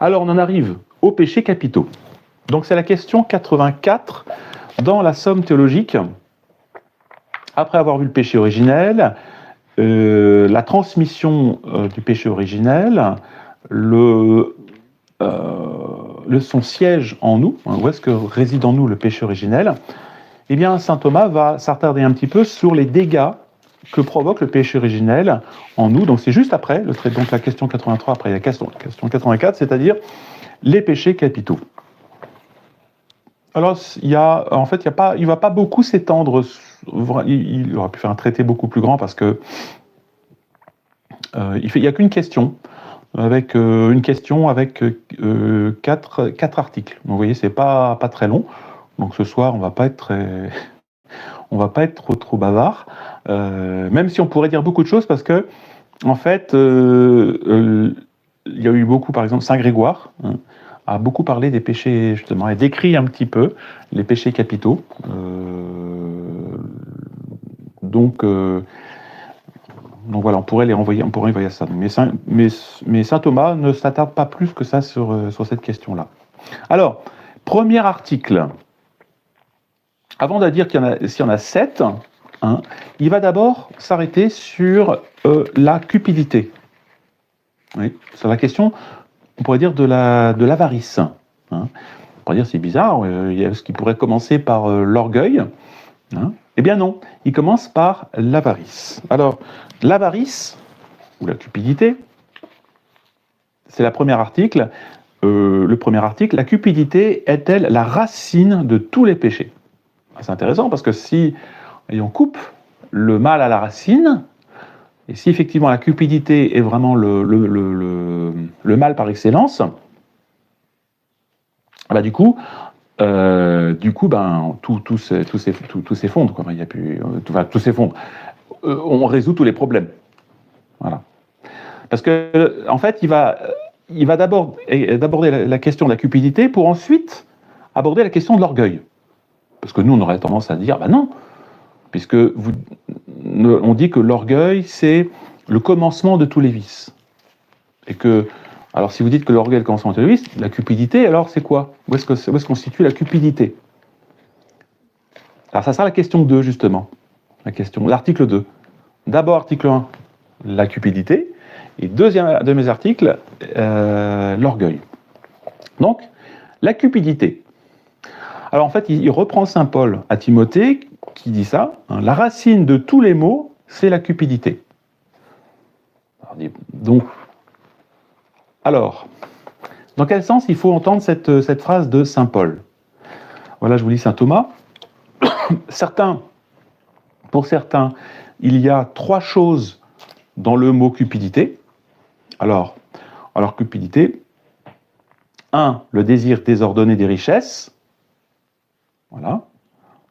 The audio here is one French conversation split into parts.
Alors, on en arrive aux péchés capitaux. Donc, c'est la question 84 dans la Somme théologique. Après avoir vu le péché originel, la transmission du péché originel, son siège en nous, où est-ce que réside en nous le péché originel, eh bien, saint Thomas va s'attarder un petit peu sur les dégâts que provoque le péché originel en nous. Donc, c'est juste après, donc la question 83, après la question 84, c'est-à-dire les péchés capitaux. Alors, il ne va pas beaucoup s'étendre. Il aurait pu faire un traité beaucoup plus grand parce que il n'y a qu'une question, avec quatre articles. Donc, vous voyez, c'est pas très long. Donc, ce soir, on va pas être trop bavard, même si on pourrait dire beaucoup de choses parce que, en fait, il y a eu beaucoup, par exemple, Saint Grégoire a beaucoup parlé des péchés, justement, et décrit un petit peu les péchés capitaux. Donc voilà, on pourrait envoyer ça. Mais saint Thomas ne s'attarde pas plus que ça sur cette question-là. Alors, premier article. Avant de dire s'il y en a 7, il va d'abord s'arrêter sur la cupidité. Oui, sur la question, on pourrait dire, de l'avarice. On pourrait dire, c'est bizarre, est-ce qu'il pourrait commencer par l'orgueil ? Eh bien non, il commence par l'avarice. Alors, l'avarice, ou la cupidité, c'est le premier article, la cupidité est-elle la racine de tous les péchés ? C'est intéressant parce que si on coupe le mal à la racine, et si effectivement la cupidité est vraiment le mal par excellence, bah du coup, tout s'effondre. Il y a plus, tout s'effondre. On résout tous les problèmes. Voilà. Parce que en fait, il va d'abord aborder la question de la cupidité pour ensuite aborder la question de l'orgueil. Parce que nous, on aurait tendance à dire, non, puisque on dit que l'orgueil, c'est le commencement de tous les vices. Et que, alors si vous dites que l'orgueil est le commencement de tous les vices, la cupidité, alors c'est quoi ? Où est-ce qu'on situe la cupidité ? Alors ça sera la question 2, justement. L'article 2. D'abord, article 1, la cupidité. Et deuxième de mes articles, l'orgueil. Donc, la cupidité. Alors en fait, il reprend saint Paul à Timothée qui dit ça, la racine de tous les maux, c'est la cupidité. Alors, dans quel sens il faut entendre cette phrase de saint Paul ? Voilà, je vous lis saint Thomas. Pour certains, il y a 3 choses dans le mot cupidité. Alors cupidité, 1, le désir désordonné des richesses. Voilà.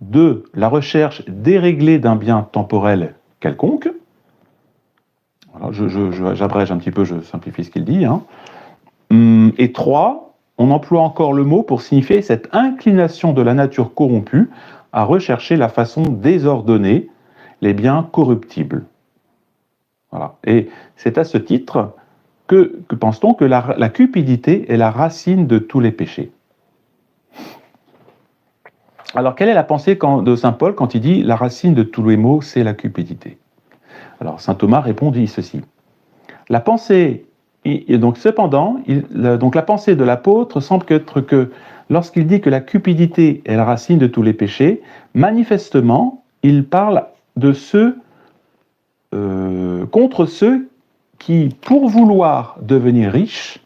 2, la recherche déréglée d'un bien temporel quelconque. Voilà, j'abrège un petit peu, je simplifie ce qu'il dit. Et 3, on emploie encore le mot pour signifier cette inclination de la nature corrompue à rechercher la façon désordonnée les biens corruptibles. Voilà. Et c'est à ce titre que pense-t-on que la cupidité est la racine de tous les péchés. Alors, quelle est la pensée de saint Paul quand il dit « la racine de tous les maux, c'est la cupidité » ? Alors, saint Thomas répondit ceci. La pensée, la pensée de l'apôtre semble être que, lorsqu'il dit que la cupidité est la racine de tous les péchés, manifestement, il parle de contre ceux qui, pour vouloir devenir riches,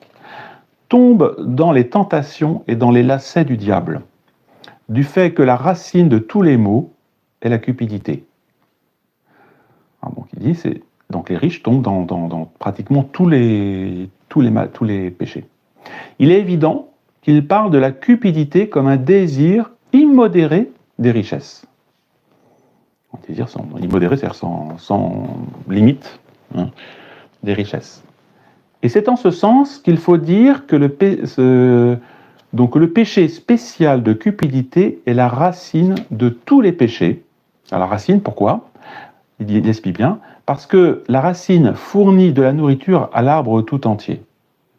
tombent dans les tentations et dans les lacets du diable, du fait que la racine de tous les maux est la cupidité. Alors donc il dit, donc les riches tombent dans pratiquement tous les péchés. Il est évident qu'il parle de la cupidité comme un désir immodéré des richesses. Un désir immodéré, c'est-à-dire sans limite des richesses. Et c'est en ce sens qu'il faut dire que le péché spécial de cupidité est la racine de tous les péchés. Alors la racine, pourquoi ? Il explique bien, parce que la racine fournit de la nourriture à l'arbre tout entier.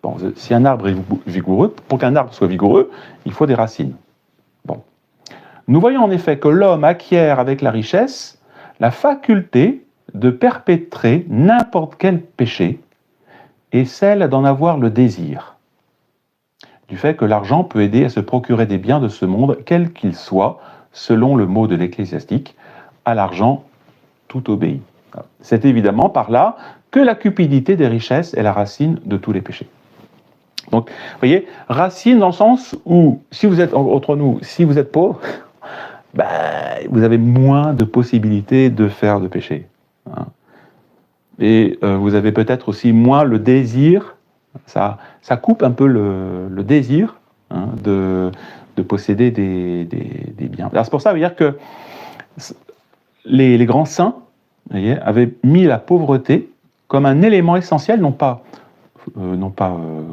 Bon, si un arbre est vigoureux, pour qu'un arbre soit vigoureux, il faut des racines. Bon. Nous voyons en effet que l'homme acquiert avec la richesse la faculté de perpétrer n'importe quel péché et celle d'en avoir le désir. Du fait que l'argent peut aider à se procurer des biens de ce monde, quels qu'ils soient, selon le mot de l'Ecclésiastique, à l'argent tout obéit. C'est évidemment par là que la cupidité des richesses est la racine de tous les péchés. Donc, vous voyez, racine dans le sens où, si vous êtes, entre nous, si vous êtes pauvre, vous avez moins de possibilités de faire de péché. Hein. Et vous avez peut-être aussi moins le désir, ça coupe un peu le désir de posséder des biens. Alors c'est pour ça, vous dire que les grands saints, vous voyez, avaient mis la pauvreté comme un élément essentiel, non pas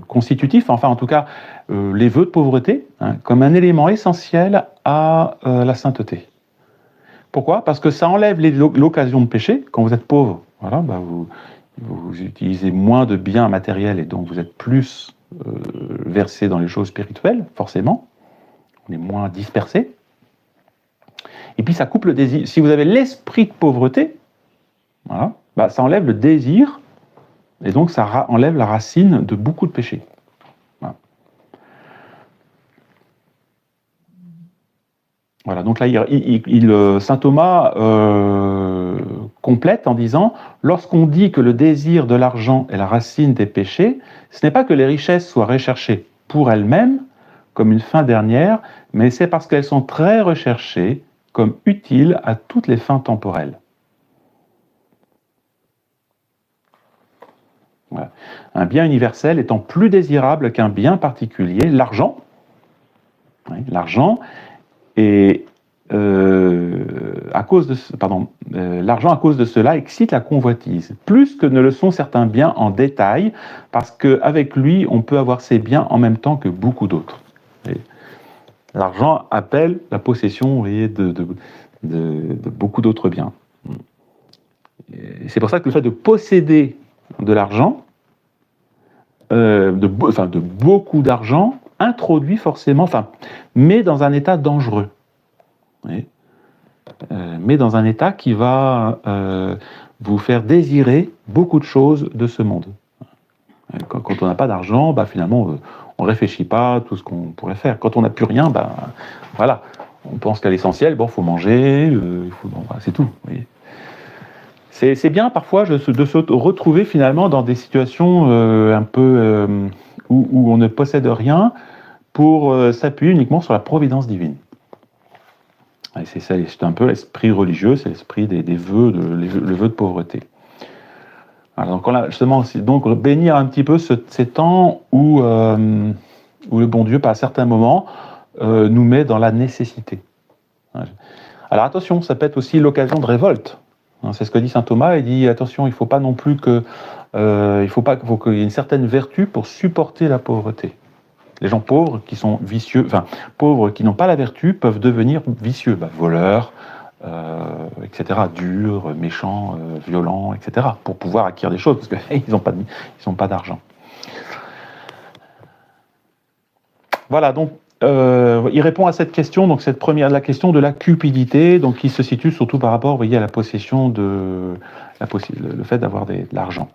constitutif, enfin en tout cas les vœux de pauvreté, comme un élément essentiel à la sainteté. Pourquoi? Parce que ça enlève l'occasion de pécher. Quand vous êtes pauvre, voilà, vous utilisez moins de biens matériels et donc vous êtes plus versé dans les choses spirituelles, forcément. On est moins dispersé. Et puis ça coupe le désir. Si vous avez l'esprit de pauvreté, voilà, ça enlève le désir et donc ça enlève la racine de beaucoup de péchés. Voilà, donc là, saint Thomas complète en disant « Lorsqu'on dit que le désir de l'argent est la racine des péchés, ce n'est pas que les richesses soient recherchées pour elles-mêmes, comme une fin dernière, mais c'est parce qu'elles sont très recherchées comme utiles à toutes les fins temporelles. » Voilà. Un bien universel étant plus désirable qu'un bien particulier, l'argent, et l'argent à cause de cela excite la convoitise, plus que ne le sont certains biens en détail, parce qu'avec lui, on peut avoir ces biens en même temps que beaucoup d'autres. L'argent appelle la possession, vous voyez, de beaucoup d'autres biens. C'est pour ça que le fait de posséder de l'argent, de beaucoup d'argent, introduit forcément, met dans un état dangereux. Mais dans un état qui va vous faire désirer beaucoup de choses de ce monde. Quand on n'a pas d'argent, finalement, on ne réfléchit pas à tout ce qu'on pourrait faire. Quand on n'a plus rien, voilà, on pense qu'à l'essentiel, il faut manger, c'est tout. Vous voyez. C'est bien parfois de se retrouver finalement dans des situations un peu où on ne possède rien pour s'appuyer uniquement sur la providence divine. Et c'est un peu l'esprit religieux, c'est l'esprit des vœux, le vœu de pauvreté. Alors donc on a justement donc bénir un petit peu ces temps où le bon Dieu, à certains moments, nous met dans la nécessité. Alors attention, ça peut être aussi l'occasion de révolte. C'est ce que dit saint Thomas. Il dit attention, il ne faut pas non plus qu'il y ait une certaine vertu pour supporter la pauvreté. Les gens pauvres qui sont vicieux, pauvres qui n'ont pas la vertu peuvent devenir vicieux, voleurs, etc., durs, méchants, violents, etc., pour pouvoir acquérir des choses, parce qu'ils n'ont pas d'argent. Voilà, donc il répond à cette question, donc cette première, la question de la cupidité, donc qui se situe surtout par rapport, vous voyez, à la possession le fait d'avoir de l'argent.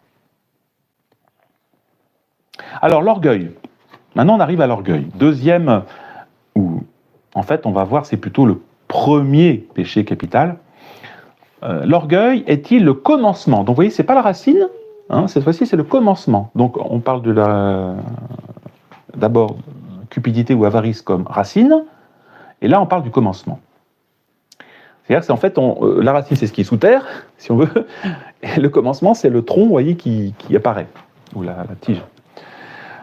Alors l'orgueil. Maintenant, on arrive à l'orgueil. Deuxième, où en fait, on va voir, c'est plutôt le premier péché capital. L'orgueil est-il le commencement? Donc, vous voyez, c'est pas la racine. Cette fois-ci, c'est le commencement. Donc, on parle d'abord cupidité ou avarice comme racine, et là, on parle du commencement. C'est-à-dire que c'est en fait, la racine, c'est ce qui est sous terre, si on veut, et le commencement, c'est le tronc, vous voyez, qui apparaît, ou la tige.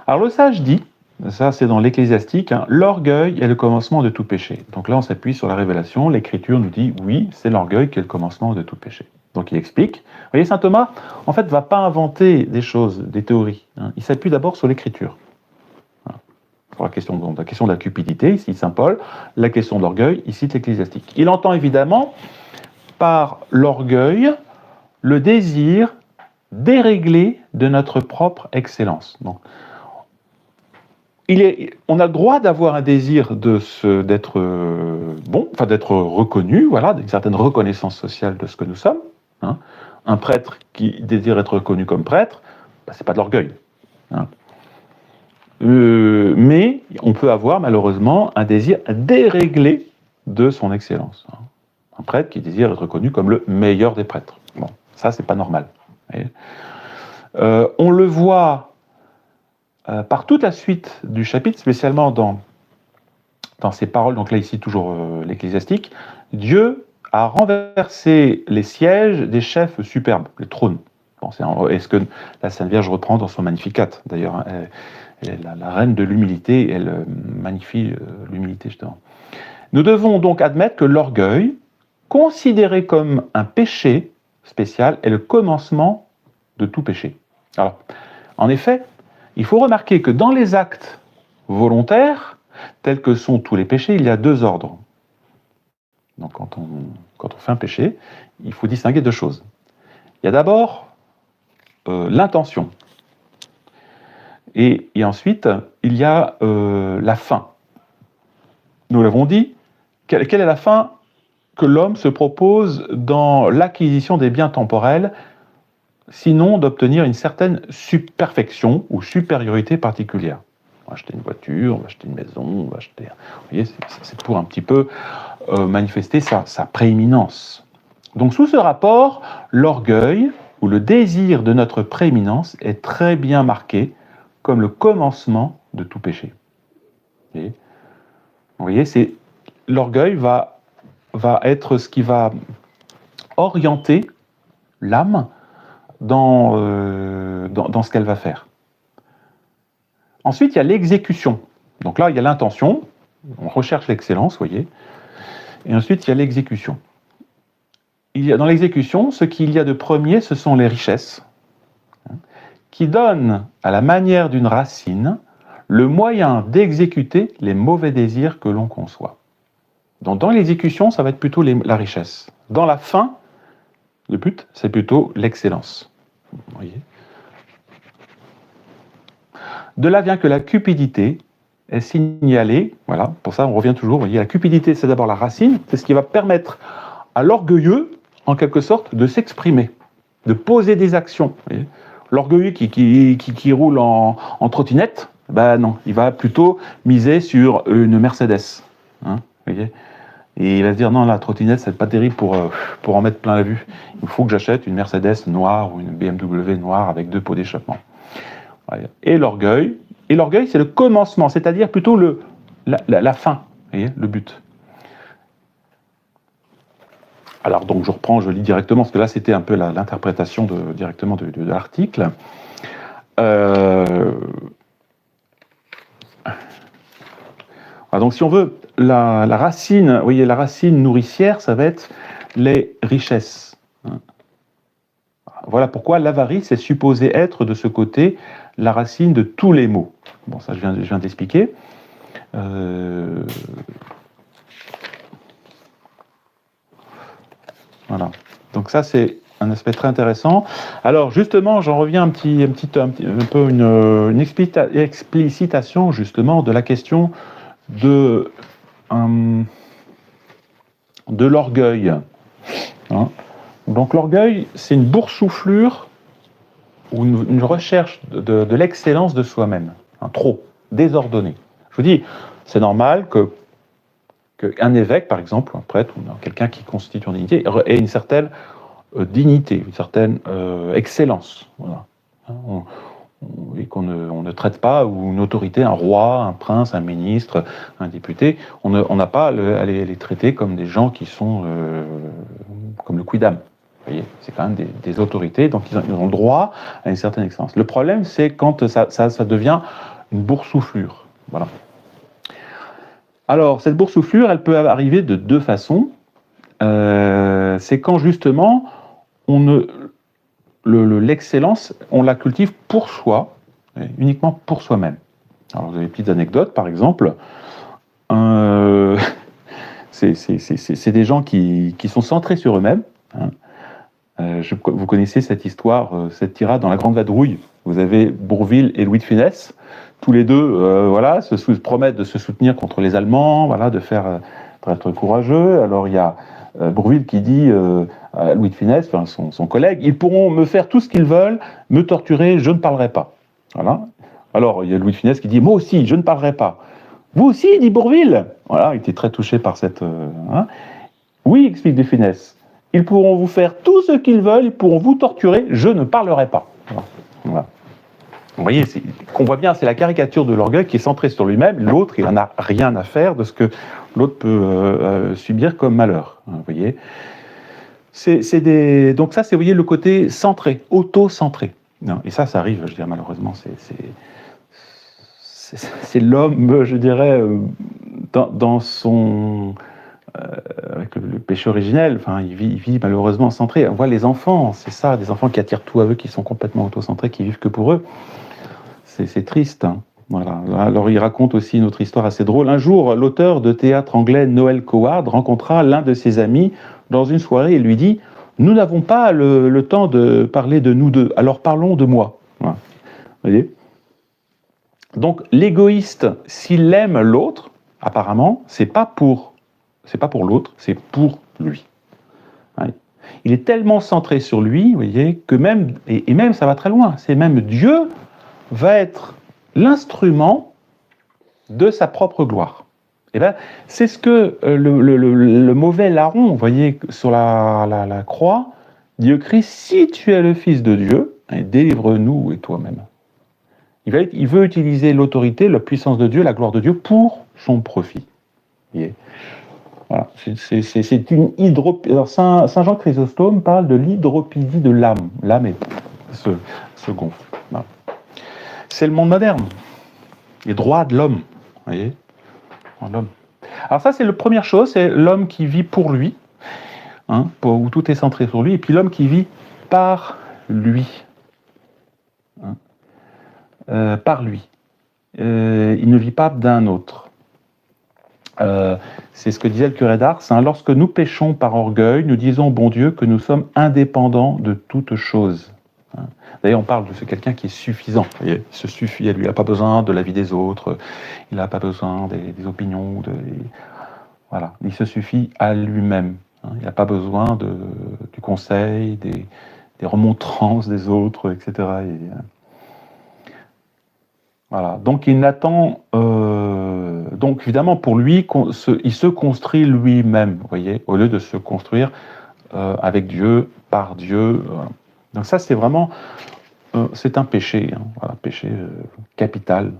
Alors, le sage dit, ça c'est dans l'Ecclésiastique, l'orgueil est le commencement de tout péché. Donc là on s'appuie sur la révélation, l'Écriture nous dit oui, c'est l'orgueil qui est le commencement de tout péché. Donc il explique. Vous voyez, saint Thomas, en fait, ne va pas inventer des choses, des théories. Il s'appuie d'abord sur l'Écriture. Pour la question de la cupidité, ici saint Paul, la question de l'orgueil, ici l'Ecclésiastique. Il entend évidemment par l'orgueil le désir déréglé de notre propre excellence. Donc, on a le droit d'avoir un désir d'être bon, enfin d'être reconnu, voilà, d'une certaine reconnaissance sociale de ce que nous sommes. Hein. Un prêtre qui désire être reconnu comme prêtre, ben, c'est pas de l'orgueil. Hein. Mais on peut avoir malheureusement un désir déréglé de son excellence. Hein. Un prêtre qui désire être reconnu comme le meilleur des prêtres. Bon, ça c'est pas normal. On le voit par toute la suite du chapitre, spécialement dans ces paroles, donc là ici toujours l'ecclésiastique, Dieu a renversé les sièges des chefs superbes, les trônes. Bon, est ce que la Sainte Vierge reprend dans son Magnificat. D'ailleurs, elle est la reine de l'humilité, elle magnifie l'humilité justement. Nous devons donc admettre que l'orgueil, considéré comme un péché spécial, est le commencement de tout péché. Alors, en effet, il faut remarquer que dans les actes volontaires, tels que sont tous les péchés, il y a deux ordres. Donc quand on fait un péché, il faut distinguer deux choses. Il y a d'abord l'intention. Et ensuite, il y a la fin. Nous l'avons dit, quelle est la fin que l'homme se propose dans l'acquisition des biens temporels, sinon d'obtenir une certaine perfection ou supériorité particulière. On va acheter une voiture, on va acheter une maison, on va acheter... Vous voyez, c'est pour un petit peu manifester sa prééminence. Donc sous ce rapport, l'orgueil ou le désir de notre prééminence est très bien marqué comme le commencement de tout péché. Vous voyez, l'orgueil va être ce qui va orienter l'âme dans ce qu'elle va faire. Ensuite, il y a l'exécution. Donc là, il y a l'intention, on recherche l'excellence, vous voyez. Et ensuite, il y a l'exécution. Dans l'exécution, ce qu'il y a de premier, ce sont les richesses, qui donnent, à la manière d'une racine, le moyen d'exécuter les mauvais désirs que l'on conçoit. Donc dans l'exécution, ça va être plutôt la richesse. Dans la fin, le but, c'est plutôt l'excellence. Vous voyez ? De là vient que la cupidité est signalée, voilà, pour ça on revient toujours, vous voyez, la cupidité c'est d'abord la racine, c'est ce qui va permettre à l'orgueilleux, en quelque sorte, de s'exprimer, de poser des actions. L'orgueilleux qui roule en trottinette, ben non, il va plutôt miser sur une Mercedes. Hein, vous voyez ? Et il va se dire, non, la trottinette, c'est pas terrible pour en mettre plein la vue. Il faut que j'achète une Mercedes noire ou une BMW noire avec 2 pots d'échappement. Et l'orgueil, c'est le commencement, c'est-à-dire plutôt la fin, vous voyez, le but. Alors donc je reprends, je lis directement, parce que là c'était un peu l'interprétation directement de l'article. Donc si on veut, la racine, vous voyez, la racine nourricière, ça va être les richesses. Voilà pourquoi l'avarice est supposée être de ce côté la racine de tous les maux. Bon, ça je viens d'expliquer. Voilà. Donc ça c'est un aspect très intéressant. Alors justement, j'en reviens un peu une explicitation justement de la question de l'orgueil. Hein. Donc l'orgueil, c'est une boursouflure ou une recherche de l'excellence de soi-même, un trop désordonné. Je vous dis, c'est normal qu'un évêque, par exemple, un prêtre ou quelqu'un qui constitue une dignité, ait une certaine dignité, une certaine excellence. Voilà. Et qu'on ne traite pas, ou une autorité, un roi, un prince, un ministre, un député, on n'a pas à les traiter comme des gens qui sont comme le quidam. Vous voyez, c'est quand même des autorités, donc ils ont le droit à une certaine excellence. Le problème, c'est quand ça devient une boursouflure. Voilà. Alors, cette boursouflure, elle peut arriver de deux façons. C'est quand, justement, l'excellence, on la cultive pour soi, uniquement pour soi-même. Alors, vous avez des petites anecdotes, par exemple. C'est des gens qui sont centrés sur eux-mêmes. Hein. Vous connaissez cette histoire, cette tirade dans La Grande Vadrouille. Vous avez Bourvil et Louis de Funès. tous les deux, voilà, promettent de se soutenir contre les Allemands, voilà, de faire être courageux. Alors il y a Bourvil qui dit à Louis de Funès, enfin, son collègue, ils pourront me faire tout ce qu'ils veulent, me torturer, je ne parlerai pas. Voilà. Alors il y a Louis de Funès qui dit, moi aussi, je ne parlerai pas. Vous aussi, dit Bourvil. Voilà, il était très touché par cette. Hein. Oui, explique de Funès. Ils pourront vous faire tout ce qu'ils veulent, ils pourront vous torturer, je ne parlerai pas. Voilà. Vous voyez, qu'on voit bien, c'est la caricature de l'orgueil qui est centrée sur lui-même. L'autre, il n'en a rien à faire de ce que l'autre peut subir comme malheur. Vous voyez, donc ça, c'est, vous voyez, le côté centré, auto-centré. Et ça arrive, je dirais, malheureusement, c'est l'homme, je dirais, dans son... avec le péché originel, enfin, il vit malheureusement centré. On voit les enfants, c'est ça, des enfants qui attirent tout à eux, qui sont complètement auto-centrés, qui vivent que pour eux. C'est triste. Hein. Voilà. Alors il raconte aussi une autre histoire assez drôle. Un jour, l'auteur de théâtre anglais Noel Coward rencontra l'un de ses amis dans une soirée et lui dit « Nous n'avons pas le temps de parler de nous deux, alors parlons de moi. Voilà. » Vous voyez ? Donc l'égoïste, s'il aime l'autre, apparemment, c'est pas pour l'autre, c'est pour lui. Ouais. Il est tellement centré sur lui, vous voyez, que même, et même ça va très loin, c'est même Dieu va être l'instrument de sa propre gloire. Et ben, c'est ce que le mauvais larron, vous voyez, sur la croix, dit au Christ, si tu es le Fils de Dieu, délivre-nous et toi-même. Il veut utiliser l'autorité, la puissance de Dieu, la gloire de Dieu pour son profit. Vous voyez. Voilà. C'est une Alors Saint Jean Chrysostome parle de l'hydropidie de l'âme. L'âme se gonfle. Voilà. C'est le monde moderne. Les droits de l'homme. Vous voyez ? L'homme. Alors ça, c'est la première chose, c'est l'homme qui vit pour lui, hein, où tout est centré sur lui, et puis l'homme qui vit par lui. Hein, par lui. Il ne vit pas d'un autre. C'est ce que disait le curé d'Ars. Hein, lorsque nous péchons par orgueil, nous disons, bon Dieu, que nous sommes indépendants de toute chose. Hein. D'ailleurs, on parle de ce quelqu'un qui est suffisant. Il se suffit, lui, il n'a pas besoin de l'avis des autres, il n'a pas besoin des opinions. Voilà, il se suffit à lui-même. Hein. Il n'a pas besoin du conseil, des remontrances des autres, etc. Voilà. Donc il n'attend, donc évidemment pour lui, il se construit lui-même, vous voyez, au lieu de se construire avec Dieu, par Dieu. Donc ça c'est vraiment, c'est un péché, hein, voilà, péché capital.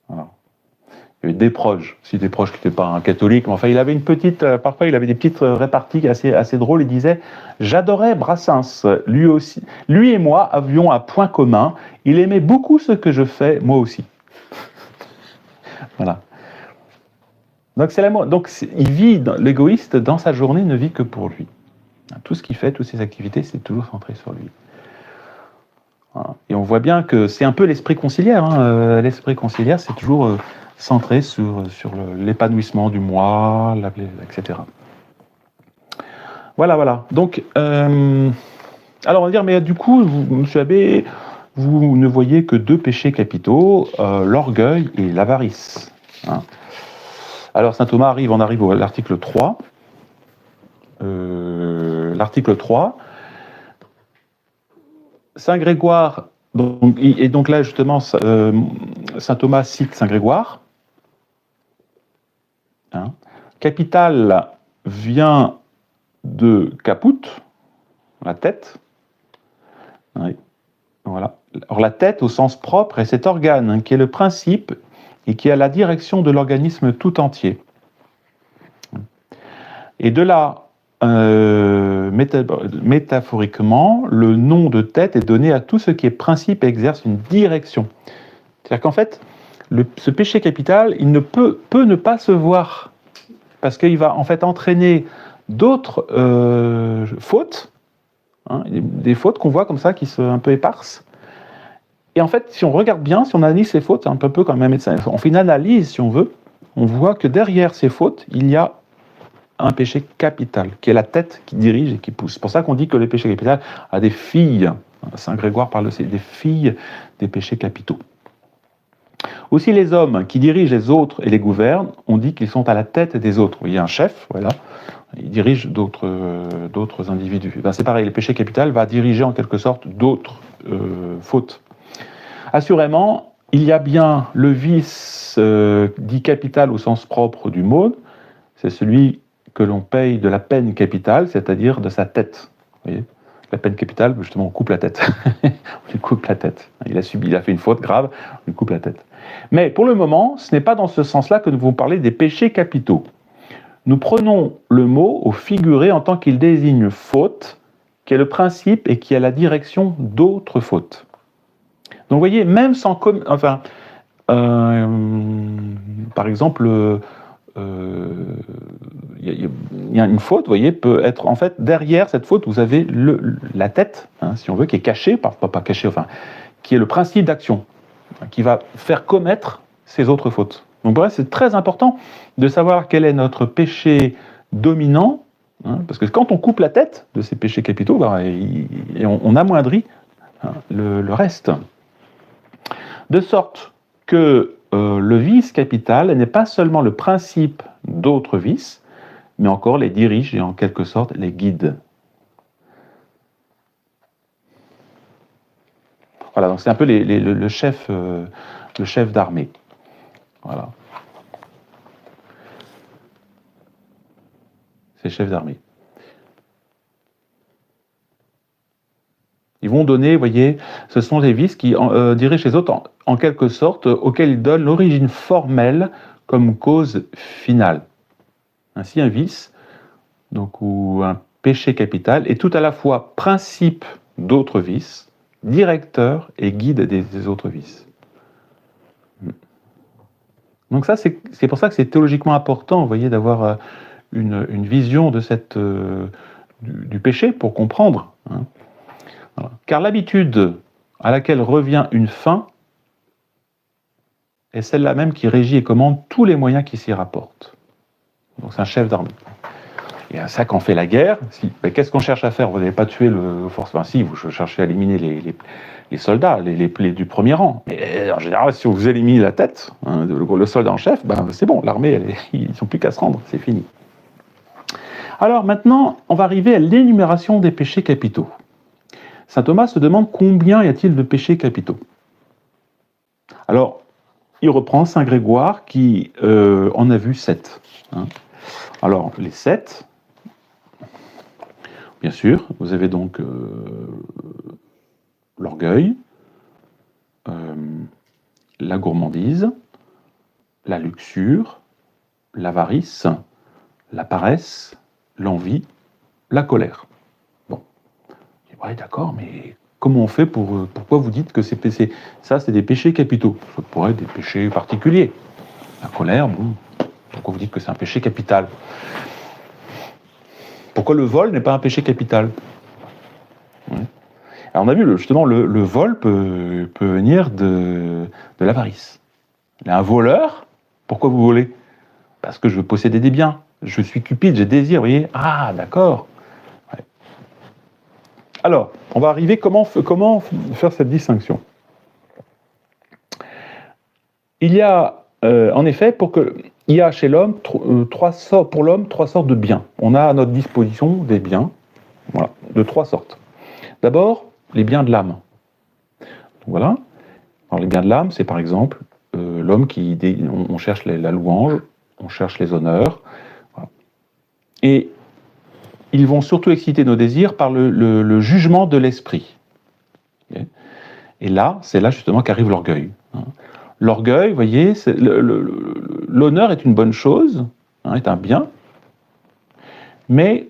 Voilà. Il y avait des proches qui n'étaient pas un catholique, mais enfin il avait une petite, parfois il avait des petites réparties assez drôles. Il disait, j'adorais Brassens, lui et moi avions un point commun. Il aimait beaucoup ce que je fais, moi aussi. Voilà. Donc c'est l'amour. Donc il vit, l'égoïste dans sa journée ne vit que pour lui. Tout ce qu'il fait, toutes ses activités, c'est toujours centré sur lui. Voilà. Et on voit bien que c'est un peu l'esprit conciliaire. Hein. L'esprit conciliaire, c'est toujours centré sur l'épanouissement du moi, etc. Voilà. Donc, alors on va dire, mais du coup, monsieur Abbé, vous ne voyez que deux péchés capitaux, l'orgueil et l'avarice. Hein. Alors saint Thomas on arrive à l'article 3. L'article 3. Saint Grégoire, et donc là justement, saint Thomas cite saint Grégoire. Hein. Capital vient de caput, la tête. Oui. Voilà. Or la tête au sens propre est cet organe hein, qui est le principe et qui a la direction de l'organisme tout entier. Et de là, métaphoriquement, le nom de tête est donné à tout ce qui est principe et exerce une direction. C'est-à-dire qu'en fait, ce péché capital, il ne peut ne pas se voir, parce qu'il va en fait entraîner d'autres fautes, hein, des fautes qu'on voit comme ça, qui sont un peu éparses. Et en fait, si on regarde bien, si on analyse ces fautes, c'est un peu comme un médecin, on fait une analyse, si on veut, on voit que derrière ces fautes, il y a un péché capital, qui est la tête qui dirige et qui pousse. C'est pour ça qu'on dit que le péché capital a des filles. Saint Grégoire parle de des filles des péchés capitaux. Aussi les hommes qui dirigent les autres et les gouvernent, on dit qu'ils sont à la tête des autres. Il y a un chef, voilà, il dirige d'autres individus. Ben c'est pareil, le péché capital va diriger en quelque sorte d'autres fautes. Assurément, il y a bien le vice dit capital au sens propre du mot, c'est celui que l'on paye de la peine capitale, c'est-à-dire de sa tête. Vous voyez, la peine capitale, justement, on coupe la tête. On lui coupe la tête. Il a fait une faute grave, on lui coupe la tête. Mais pour le moment, ce n'est pas dans ce sens-là que nous voulons parler des péchés capitaux. Nous prenons le mot au figuré en tant qu'il désigne faute, qui est le principe et qui a la direction d'autres fautes. Donc vous voyez, même sans... Enfin, par exemple... il y a une faute, vous voyez, peut être en fait derrière cette faute, vous avez la tête, hein, si on veut, qui est cachée, pas cachée, enfin, qui est le principe d'action, qui va faire commettre ces autres fautes. Donc voilà, c'est très important de savoir quel est notre péché dominant, hein, parce que quand on coupe la tête de ces péchés capitaux, ben, on amoindrit hein, le reste. De sorte que le vice capital n'est pas seulement le principe d'autres vices, mais encore les dirige et en quelque sorte les guide. Voilà, donc c'est un peu le chef d'armée. Voilà. C'est le chef d'armée. Ils vont donner, vous voyez, ce sont des vices qui dirigent les autres en quelque sorte, auxquels ils donnent l'origine formelle comme cause finale. Ainsi, un vice, donc, ou un péché capital, est tout à la fois principe d'autres vices, directeur et guide des autres vices. Donc ça, c'est pour ça que c'est théologiquement important, vous voyez, d'avoir une vision de du péché pour comprendre. Hein. Voilà. Car l'habitude à laquelle revient une fin est celle-là même qui régit et commande tous les moyens qui s'y rapportent. Donc c'est un chef d'armée. Et à ça qu'on fait la guerre, qu'est-ce qu'on cherche à faire? Vous n'allez pas tuer le force. Enfin, si, vous cherchez à éliminer les soldats, les du premier rang. Et en général, si vous éliminez la tête, hein, le soldat en chef, ben, c'est bon, l'armée, ils n'ont plus qu'à se rendre, c'est fini. Alors maintenant, on va arriver à l'énumération des péchés capitaux. Saint Thomas se demande combien y a-t-il de péchés capitaux. Alors, il reprend Saint Grégoire qui en a vu 7. Hein. Alors, les 7, bien sûr, vous avez donc l'orgueil, la gourmandise, la luxure, l'avarice, la paresse, l'envie, la colère. Bon, ouais, d'accord, mais comment on fait pourquoi vous dites que c'est des péchés capitaux? Ça pourrait être des péchés particuliers. La colère, bon, pourquoi vous dites que c'est un péché capital? Pourquoi le vol n'est pas un péché capital? Ouais. Alors on a vu, justement, le vol peut venir de l'avarice. Un voleur, pourquoi vous volez? Parce que je veux posséder des biens. Je suis cupide, j'ai désir, vous voyez? Ah, d'accord. Ouais. Alors, on va arriver, comment faire cette distinction? Il y a, en effet, il y a chez l'homme, trois sortes de biens. On a à notre disposition des biens, voilà, de 3 sortes. D'abord, les biens de l'âme. Voilà. Alors, les biens de l'âme, c'est par exemple l'homme on cherche la louange, on cherche les honneurs. Voilà. Et ils vont surtout exciter nos désirs par le jugement de l'esprit. Okay. Et là, c'est là justement qu'arrive l'orgueil. Hein. L'orgueil, vous voyez, l'honneur est une bonne chose, hein, est un bien, mais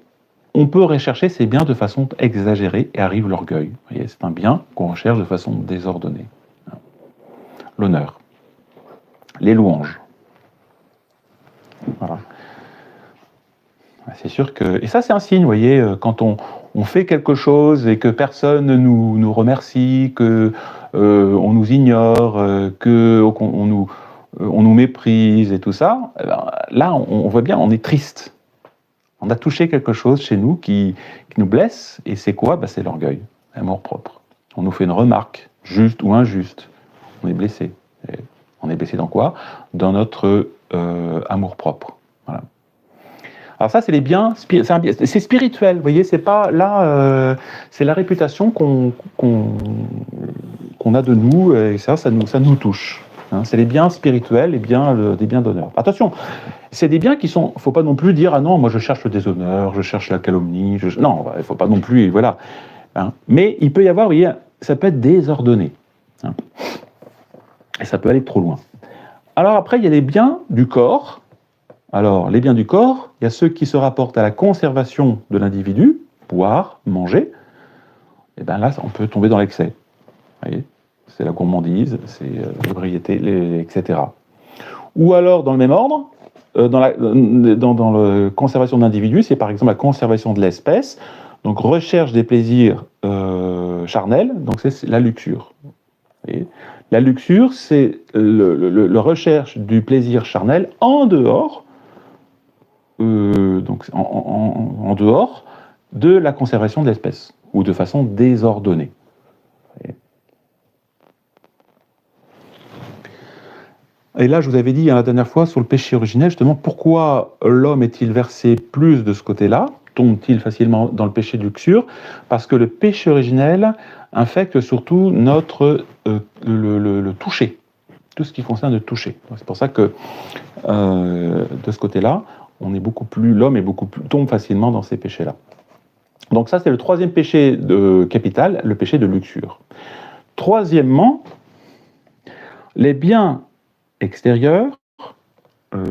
on peut rechercher ces biens de façon exagérée et arrive l'orgueil. Vous voyez, c'est un bien qu'on recherche de façon désordonnée. Hein. L'honneur, les louanges. Voilà. C'est sûr que... Et ça, c'est un signe, vous voyez, quand on fait quelque chose et que personne nous remercie, qu'on nous ignore, qu'on nous méprise et tout ça, là, on voit bien, on est triste. On a touché quelque chose chez nous qui nous blesse, et c'est quoi? C'est l'orgueil, l'amour-propre. On nous fait une remarque, juste ou injuste, on est blessé. On est blessé dans quoi? Dans notre amour-propre. Voilà. Alors ça, c'est les biens, c'est spirituel, vous voyez, c'est pas là, c'est la réputation qu'on a de nous, et ça nous touche. Hein, c'est les biens spirituels, des biens d'honneur. Attention, c'est des biens qui sont, faut pas non plus dire, ah non, moi je cherche le déshonneur, je cherche la calomnie, non, il faut pas non plus, voilà. Hein. Mais il peut y avoir, vous voyez, ça peut être désordonné. Hein. Et ça peut aller trop loin. Alors après, il y a les biens du corps. Alors, les biens du corps, il y a ceux qui se rapportent à la conservation de l'individu, boire, manger. Et bien là, on peut tomber dans l'excès. Vous voyez, c'est la gourmandise, c'est l'ébriété, etc. Ou alors, dans le même ordre, dans la conservation de l'individu, c'est par exemple la conservation de l'espèce, donc recherche des plaisirs charnels, donc c'est la luxure. Vous voyez, la luxure, c'est la recherche du plaisir charnel en dehors, donc en dehors de la conservation de l'espèce, ou de façon désordonnée. Et là, je vous avais dit la dernière fois sur le péché originel, justement, pourquoi l'homme est-il versé plus de ce côté-là? Tombe-t-il facilement dans le péché de luxure? Parce que le péché originel infecte surtout le toucher, tout ce qui concerne le toucher. C'est pour ça que de ce côté-là, l'homme tombe facilement dans ces péchés-là. Donc ça, c'est le troisième péché capital, le péché de luxure. Troisièmement, les biens extérieurs, donc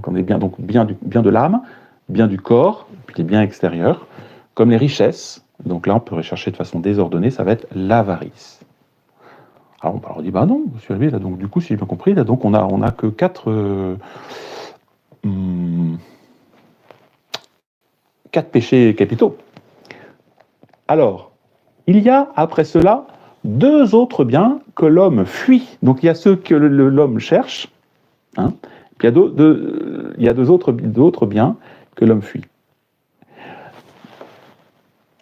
on est bien de l'âme, bien du corps, puis les biens extérieurs, comme les richesses. Donc là, on peut rechercher de façon désordonnée, ça va être l'avarice. Alors on dit, bah non, monsieur Hervé, là, donc du coup, si j'ai bien compris, là, donc on a que 4 péchés capitaux. Alors, il y a après cela 2 autres biens que l'homme fuit. Donc il y a ceux que l'homme cherche, hein, puis il y a d'autres biens que l'homme fuit,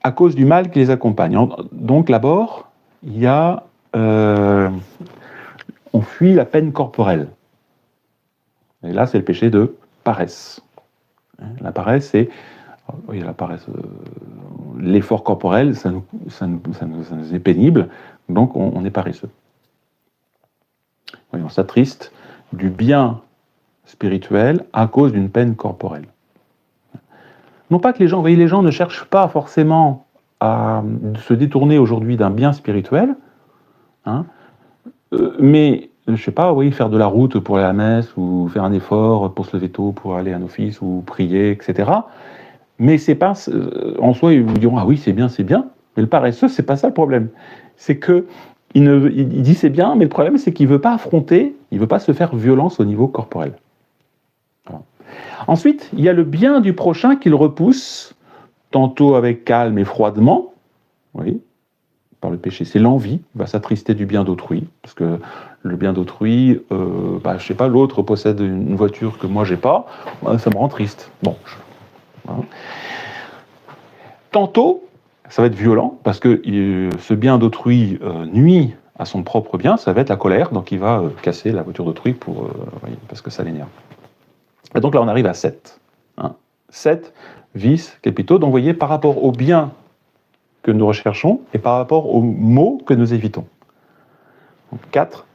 à cause du mal qui les accompagne. Donc d'abord, il y a on fuit la peine corporelle. Et là, c'est le péché de paresse. La paresse, c'est l'effort corporel, ça nous est pénible, donc on est paresseux. On s'attriste du bien spirituel à cause d'une peine corporelle. Non pas que les gens ne cherchent pas forcément à se détourner aujourd'hui d'un bien spirituel, hein, mais je sais pas, faire de la route pour aller à la messe, ou faire un effort pour se lever tôt pour aller à un office, ou prier, etc. Mais c'est pas, en soi, ils vous diront, ah oui, c'est bien, mais le paresseux, c'est pas ça le problème. C'est que il dit c'est bien, mais le problème, c'est qu'il veut pas affronter, il veut pas se faire violence au niveau corporel. Voilà. Ensuite, il y a le bien du prochain qu'il repousse, tantôt avec calme et froidement, oui, par le péché, c'est l'envie, il va s'attrister du bien d'autrui, parce que le bien d'autrui, je sais pas, l'autre possède une voiture que moi j'ai pas, ça me rend triste. Bon, voilà. Tantôt, ça va être violent, parce que ce bien d'autrui nuit à son propre bien, ça va être la colère, donc il va casser la voiture d'autrui parce que ça l'énerve. Et donc là, on arrive à 7. 7 vices capitaux. Donc vous voyez, par rapport aux biens que nous recherchons et par rapport aux maux que nous évitons. Donc 4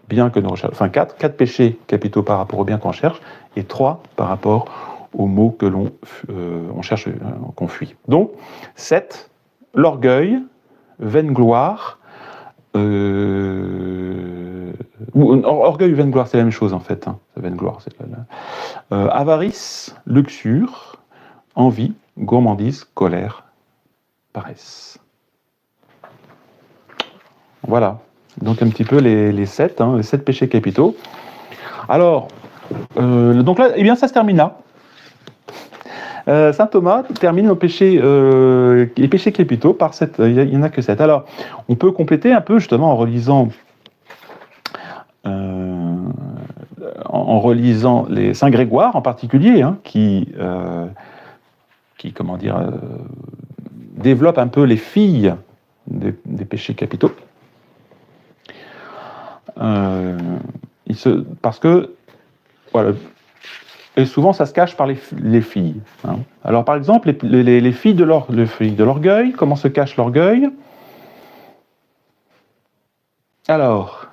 biens que nous recherchons, enfin 4 péchés capitaux par rapport aux biens qu'on cherche et 3 par rapport aux maux que on cherche, qu'on fuit. Donc 7, l'orgueil, vaine gloire, orgueil, vaine gloire, c'est la même chose en fait. Vaine gloire, avarice, luxure, envie, gourmandise, colère, paresse. Voilà. Donc un petit peu les 7 péchés capitaux. Alors, donc là, eh bien, ça se termine là. Saint Thomas termine les péchés capitaux par 7. Il n'y en a que 7. Alors, on peut compléter un peu justement en relisant les Saint Grégoire en particulier, qui développe un peu les filles des péchés capitaux. parce que, voilà, et souvent ça se cache par les filles. Hein. Alors par exemple, les filles de l'orgueil, comment se cache l'orgueil? Alors,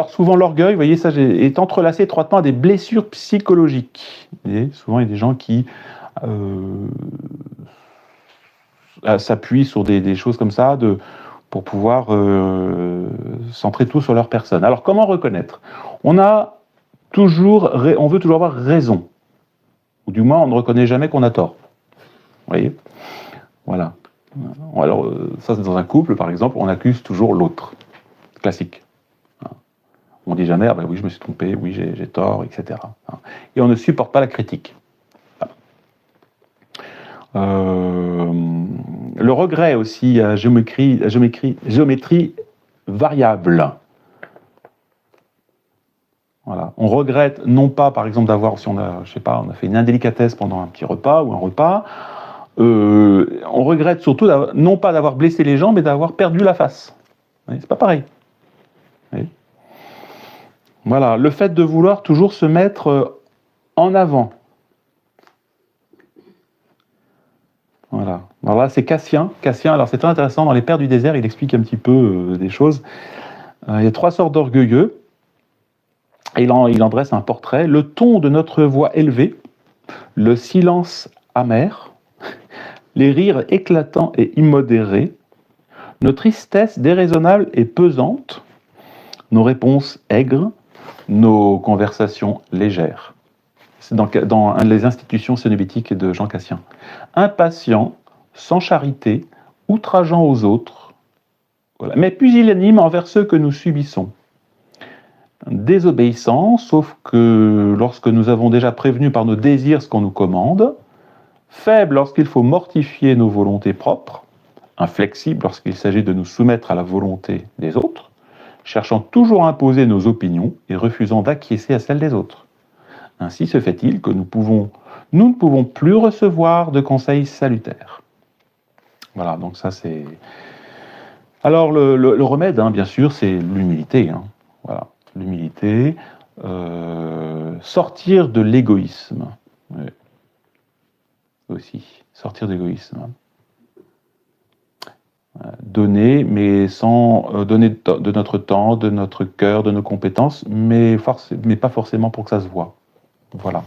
souvent l'orgueil, vous voyez, ça est entrelacé étroitement à des blessures psychologiques. Vous voyez, souvent il y a des gens qui s'appuient sur des choses comme ça pour pouvoir centrer tout sur leur personne. Alors comment reconnaître? On veut toujours avoir raison, ou du moins on ne reconnaît jamais qu'on a tort. Vous voyez? Voilà. Alors ça c'est dans un couple par exemple, on accuse toujours l'autre. Classique. On dit jamais, ah ben oui, je me suis trompé, oui, j'ai tort, etc. Et on ne supporte pas la critique. Le regret aussi, géométrie variable. Voilà. On regrette non pas, par exemple, d'avoir, si on a, je sais pas, on a fait une indélicatesse pendant un petit repas ou un repas, on regrette surtout non pas d'avoir blessé les gens, mais d'avoir perdu la face. C'est pas pareil. Oui. Voilà, le fait de vouloir toujours se mettre en avant. Voilà. Alors là, c'est Cassien. Cassien, alors c'est très intéressant, dans Les Pères du désert, il explique un petit peu des choses. Il y a 3 sortes d'orgueilleux. Il en dresse un portrait. Le ton de notre voix élevée, le silence amer, les rires éclatants et immodérés, nos tristesses déraisonnables et pesantes, nos réponses aigres, nos conversations légères. C'est dans les institutions cénobitiques de Jean Cassien. Impatient, sans charité, outrageant aux autres, voilà. Mais pusillanime envers ceux que nous subissons. Désobéissant, sauf que lorsque nous avons déjà prévenu par nos désirs ce qu'on nous commande. Faible lorsqu'il faut mortifier nos volontés propres. Inflexible lorsqu'il s'agit de nous soumettre à la volonté des autres. Cherchant toujours à imposer nos opinions et refusant d'acquiescer à celles des autres. Ainsi se fait-il que nous ne pouvons plus recevoir de conseils salutaires. Voilà, donc ça c'est... Alors le remède, bien sûr, c'est l'humilité. Voilà, l'humilité, sortir de l'égoïsme. Oui. Aussi, sortir de l'égoïsme. Donner, mais sans donner de notre temps, de notre cœur, de nos compétences, mais pas forcément pour que ça se voit. Voilà.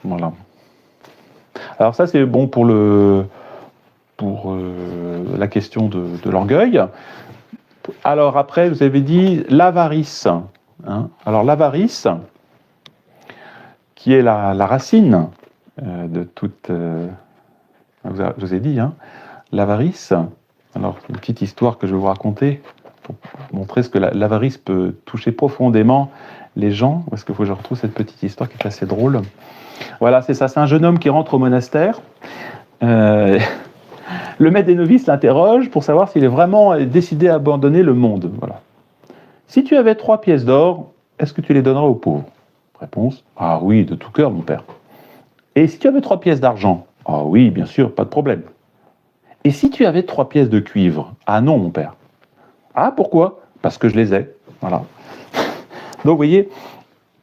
Voilà. Alors ça, c'est bon pour la question de l'orgueil. Alors après, vous avez dit l'avarice. Alors l'avarice, qui est la racine de toute... je vous ai dit, l'avarice. Alors, une petite histoire que je vais vous raconter pour montrer ce que l'avarice peut toucher profondément les gens, parce qu'il faut que je retrouve cette petite histoire qui est assez drôle. Voilà, c'est ça, c'est un jeune homme qui rentre au monastère. Le maître des novices l'interroge pour savoir s'il est vraiment décidé à abandonner le monde. Voilà. Si tu avais 3 pièces d'or, est-ce que tu les donnerais aux pauvres? Réponse, ah oui, de tout cœur, mon père. Et si tu avais 3 pièces d'argent? Ah oui, bien sûr, pas de problème. Et si tu avais 3 pièces de cuivre? Ah non, mon père. Ah, pourquoi? Parce que je les ai. Voilà. Donc, vous voyez,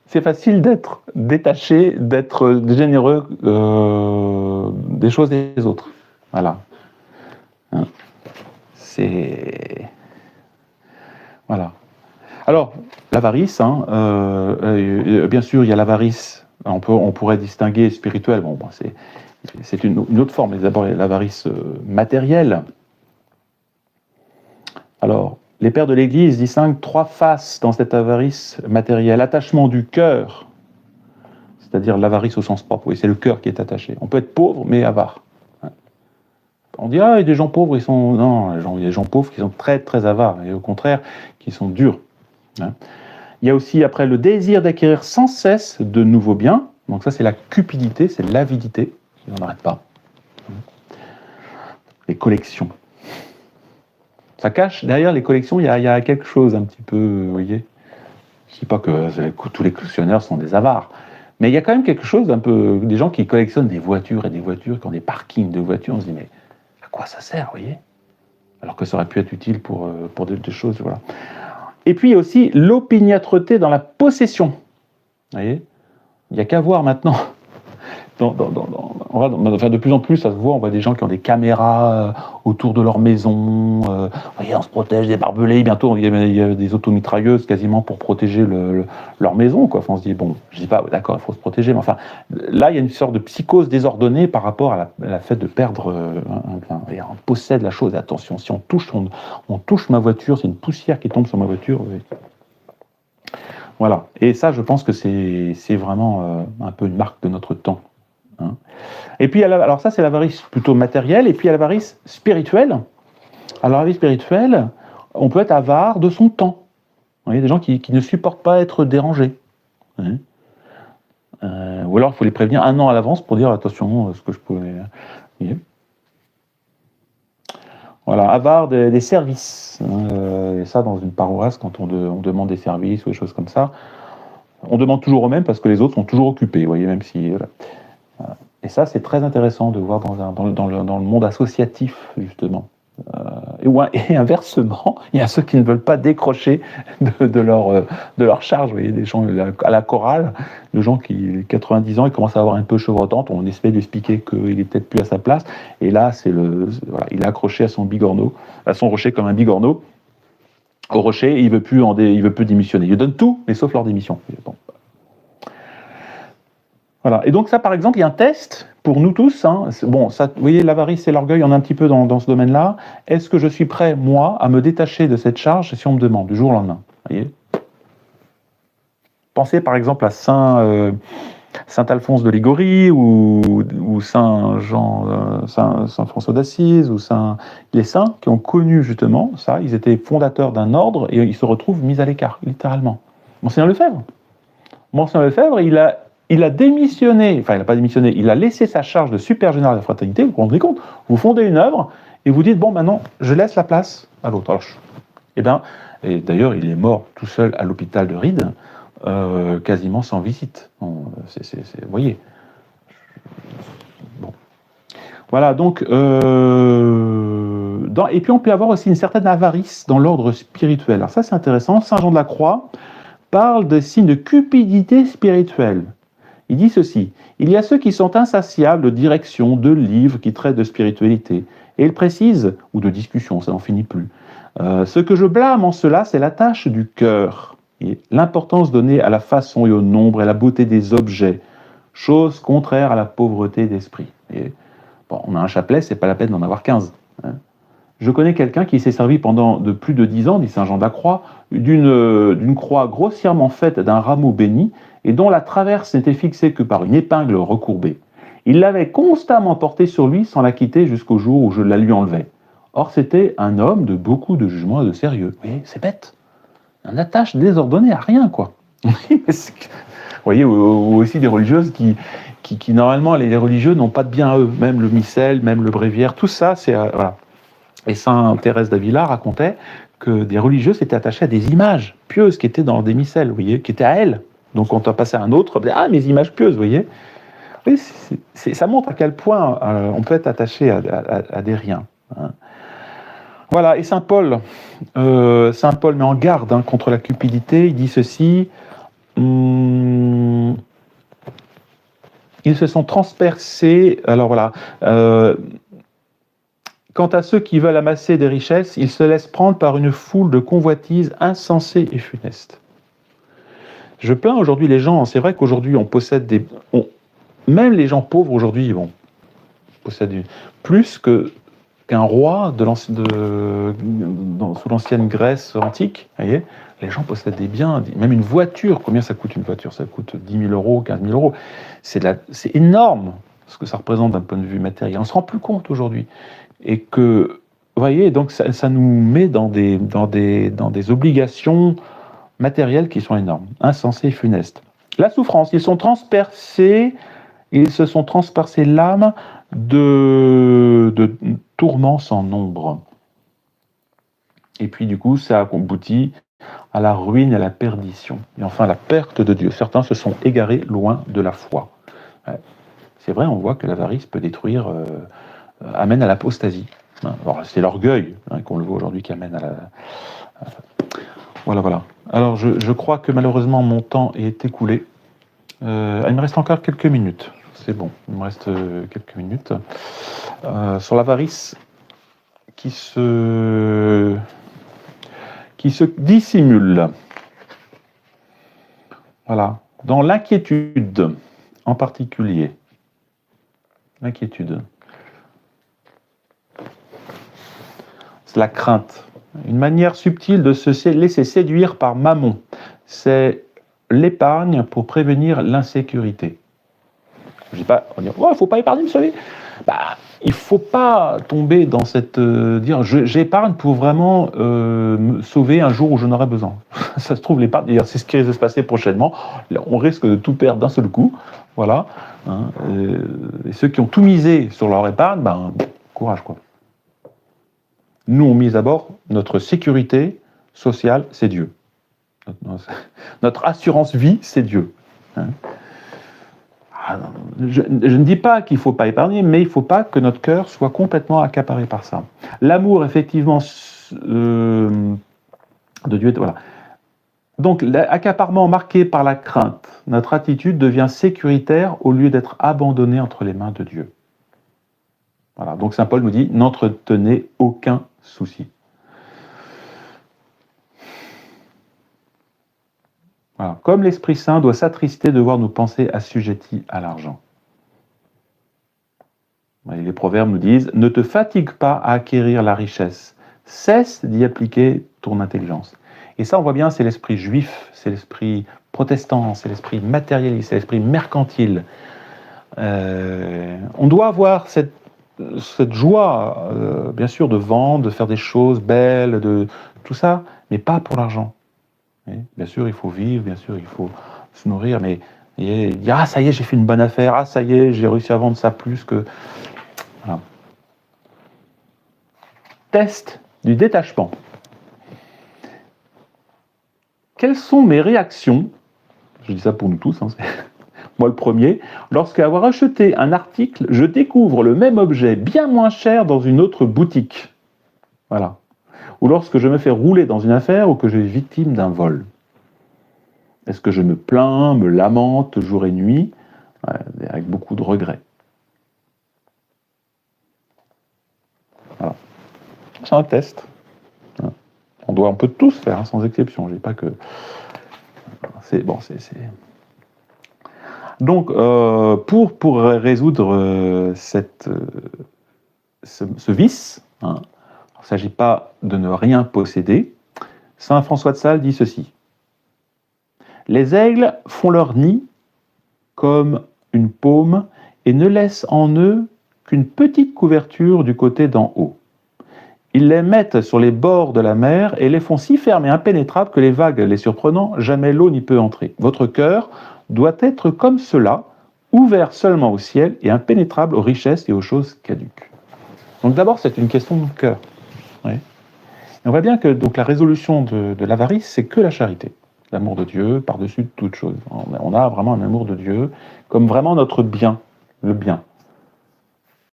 c'est facile d'être détaché, d'être généreux des choses des autres. Voilà. C'est... Voilà. Alors, l'avarice, bien sûr, il y a l'avarice, on pourrait distinguer spirituel, bon, c'est une autre forme, mais d'abord l'avarice matérielle. Alors, les pères de l'Église distinguent 3 faces dans cette avarice matérielle. L'attachement du cœur, c'est-à-dire l'avarice au sens propre, oui, c'est le cœur qui est attaché. On peut être pauvre, mais avare. On dit, il y a des gens pauvres, ils sont... Non, il y a des gens pauvres qui sont très, très avares, et au contraire, qui sont durs. Il y a aussi, après, le désir d'acquérir sans cesse de nouveaux biens. Donc ça, c'est la cupidité, c'est l'avidité. On n'arrête pas. Les collections. Ça cache, derrière les collections, il y a quelque chose un petit peu, vous voyez. Je ne dis pas que tous les collectionneurs sont des avares, Mais il y a quand même quelque chose d'un peu... Des gens qui collectionnent des voitures et des voitures, qui ont des parkings de voitures, on se dit, mais à quoi ça sert, vous voyez? Alors que ça aurait pu être utile pour des choses, voilà. Et puis, il y a aussi l'opiniâtreté dans la possession. Vous voyez? Il n'y a qu'à voir maintenant... Enfin, de plus en plus, ça se voit, on voit des gens qui ont des caméras autour de leur maison. Voyez, on se protège des barbelés. Bientôt, il y a des automitrailleuses quasiment pour protéger leur maison. Quoi. Enfin, on se dit, bon, je dis pas, d'accord, il faut se protéger, mais enfin, là, il y a une sorte de psychose désordonnée par rapport à la fait de perdre, on possède la chose. Et attention, si on touche ma voiture, c'est une poussière qui tombe sur ma voiture. Oui. Voilà. Et ça, je pense que c'est vraiment un peu une marque de notre temps. Hein. Et puis, alors ça, c'est l'avarice plutôt matérielle, et puis il y a l'avarice spirituelle. Alors, l'avarice spirituelle, on peut être avare de son temps. Vous voyez, des gens qui ne supportent pas être dérangés. Hein. Ou alors, il faut les prévenir un an à l'avance pour dire, attention, ce que je peux... Voyez. Voilà, avare des services. Et ça, dans une paroisse, quand on demande des services ou des choses comme ça, on demande toujours aux mêmes parce que les autres sont toujours occupés, vous voyez, même si... Voilà. Et ça, c'est très intéressant de voir dans le monde associatif, justement. Et inversement, il y a ceux qui ne veulent pas décrocher de leur charge. Vous voyez, des gens à la chorale, de gens qui, 90 ans, ils commencent à avoir un peu chevrotante. On essaie de lui expliquer qu'il est peut-être plus à sa place. Et là, voilà, il est accroché à son bigorneau, à son rocher comme un bigorneau. Au rocher, il veut plus démissionner. Il donne tout, mais sauf leur démission. Bon. Voilà. Et donc ça, par exemple, il y a un test pour nous tous. Hein. Bon, ça, vous voyez, l'avarice et l'orgueil, on est un petit peu dans ce domaine-là. Est-ce que je suis prêt, moi, à me détacher de cette charge si on me demande, du jour au lendemain? Vous voyez. Pensez par exemple à Saint Alphonse de Ligorie ou Saint François d'Assise ou les saints qui ont connu justement ça. Ils étaient fondateurs d'un ordre et ils se retrouvent mis à l'écart, littéralement. Monseigneur Lefebvre, il a démissionné, enfin il n'a pas démissionné, il a laissé sa charge de super général de la fraternité, vous vous rendez compte? Vous fondez une œuvre et vous dites, bon maintenant, je laisse la place à l'autre. Et d'ailleurs, il est mort tout seul à l'hôpital de Ried, quasiment sans visite. Bon, vous voyez. Bon. Voilà, donc... et puis on peut avoir aussi une certaine avarice dans l'ordre spirituel. Alors ça c'est intéressant, Saint Jean de la Croix parle de signes de cupidité spirituelle. Il dit ceci, il y a ceux qui sont insatiables de direction, de livres qui traitent de spiritualité. Et il précise, ou de discussion, ça n'en finit plus. Ce que je blâme en cela, c'est la tâche du cœur. L'importance donnée à la façon et au nombre et à la beauté des objets, chose contraire à la pauvreté d'esprit. Bon, on a un chapelet, c'est pas la peine d'en avoir 15. Hein. Je connais quelqu'un qui s'est servi pendant plus de 10 ans, dit Saint Jean de la Croix, d'une croix grossièrement faite d'un rameau béni, et dont la traverse n'était fixée que par une épingle recourbée. Il l'avait constamment portée sur lui sans la quitter jusqu'au jour où je la lui enlevai. Or, c'était un homme de beaucoup de jugement et de sérieux. Vous voyez, c'est bête. Un attache désordonné à rien, quoi. Vous voyez, ou aussi des religieuses qui normalement, les religieux n'ont pas de bien à eux. Même le missel, même le bréviaire, tout ça, c'est... voilà. Et Sainte Thérèse d'Avila racontait que des religieux s'étaient attachés à des images pieuses qui étaient dans des missels, vous voyez, qui étaient à elles. Donc quand on passait à un autre, on disait, ah, mes images pieuses, vous voyez. Oui, ça montre à quel point on peut être attaché à des riens. Hein. Voilà, et Saint Paul met en garde contre la cupidité, il dit ceci, ils se sont transpercés, alors voilà, quant à ceux qui veulent amasser des richesses, ils se laissent prendre par une foule de convoitises insensées et funestes. Je plains aujourd'hui les gens, c'est vrai qu'aujourd'hui on possède même les gens pauvres aujourd'hui possèdent plus qu'un roi sous l'ancienne Grèce antique, vous voyez, les gens possèdent des biens, même une voiture. Combien ça coûte une voiture? Ça coûte 10 000 euros, 15 000 euros. C'est énorme ce que ça représente d'un point de vue matériel. On ne se rend plus compte aujourd'hui. Et que, vous voyez, donc ça nous met dans des obligations matérielles qui sont énormes, insensées et funestes. La souffrance, ils se sont transpercés l'âme de tourments sans nombre. Et puis du coup, ça aboutit à la ruine et à la perdition, et enfin à la perte de Dieu. Certains se sont égarés loin de la foi. Ouais. C'est vrai, on voit que l'avarice peut détruire, amène à l'apostasie. C'est l'orgueil qu'on le voit aujourd'hui qui amène à la... Voilà, voilà. Alors je crois que malheureusement mon temps est écoulé. Il me reste encore quelques minutes. C'est bon, il me reste quelques minutes. Sur l'avarice qui se dissimule. Voilà. Dans l'inquiétude, en particulier. L'inquiétude. C'est la crainte. Une manière subtile de se laisser séduire par Mammon. C'est l'épargne pour prévenir l'insécurité. Je dis pas, on dit, oh, il ne faut pas épargner, vous savez. Bah, il ne faut pas tomber dans cette... dire, j'épargne pour vraiment me sauver un jour où j'en aurai besoin. Ça se trouve, l'épargne, d'ailleurs, c'est ce qui risque de se passer prochainement. On risque de tout perdre d'un seul coup. Voilà. Hein, et ceux qui ont tout misé sur leur épargne, ben, courage, quoi. Nous, on mise d'abord notre sécurité sociale, c'est Dieu. Notre assurance vie, c'est Dieu. Hein. Je ne dis pas qu'il ne faut pas épargner, mais il ne faut pas que notre cœur soit complètement accaparé par ça. L'amour, effectivement, de Dieu, voilà. Donc, l'accaparement marqué par la crainte, notre attitude devient sécuritaire au lieu d'être abandonnée entre les mains de Dieu. Voilà. Donc, saint Paul nous dit, n'entretenez aucun souci. Voilà. Comme l'Esprit Saint doit s'attrister de voir nos pensées assujetties à l'argent. Les proverbes nous disent « Ne te fatigue pas à acquérir la richesse, cesse d'y appliquer ton intelligence. » Et ça, on voit bien, c'est l'esprit juif, c'est l'esprit protestant, c'est l'esprit matérialiste, c'est l'esprit mercantile. On doit avoir cette joie, bien sûr, de vendre, de faire des choses belles, de tout ça, mais pas pour l'argent. Bien sûr, il faut vivre, bien sûr, il faut se nourrir, mais dire « Ah, ça y est, j'ai fait une bonne affaire, ah, ça y est, j'ai réussi à vendre ça plus que... » Voilà. Test du détachement. Quelles sont mes réactions, je dis ça pour nous tous, hein, moi le premier, lorsqu'à avoir acheté un article, je découvre le même objet bien moins cher dans une autre boutique. Voilà. Ou lorsque je me fais rouler dans une affaire ou que je suis victime d'un vol. Est-ce que je me plains, me lamente jour et nuit, avec beaucoup de regrets. Voilà. C'est un test. On peut tous faire, hein, sans exception. Je dis pas que... C'est bon, Donc, pour résoudre ce vice, hein, il ne s'agit pas de ne rien posséder. Saint François de Sales dit ceci. Les aigles font leur nid comme une paume et ne laissent en eux qu'une petite couverture du côté d'en haut. Ils les mettent sur les bords de la mer et les font si fermes et impénétrables que les vagues les surprenant, jamais l'eau n'y peut entrer. Votre cœur doit être comme cela, ouvert seulement au ciel et impénétrable aux richesses et aux choses caduques. Donc d'abord, c'est une question de cœur. Oui. On voit bien que donc, la résolution de l'avarice, c'est que la charité. L'amour de Dieu par-dessus toute chose. On a vraiment un amour de Dieu comme vraiment notre bien, le bien.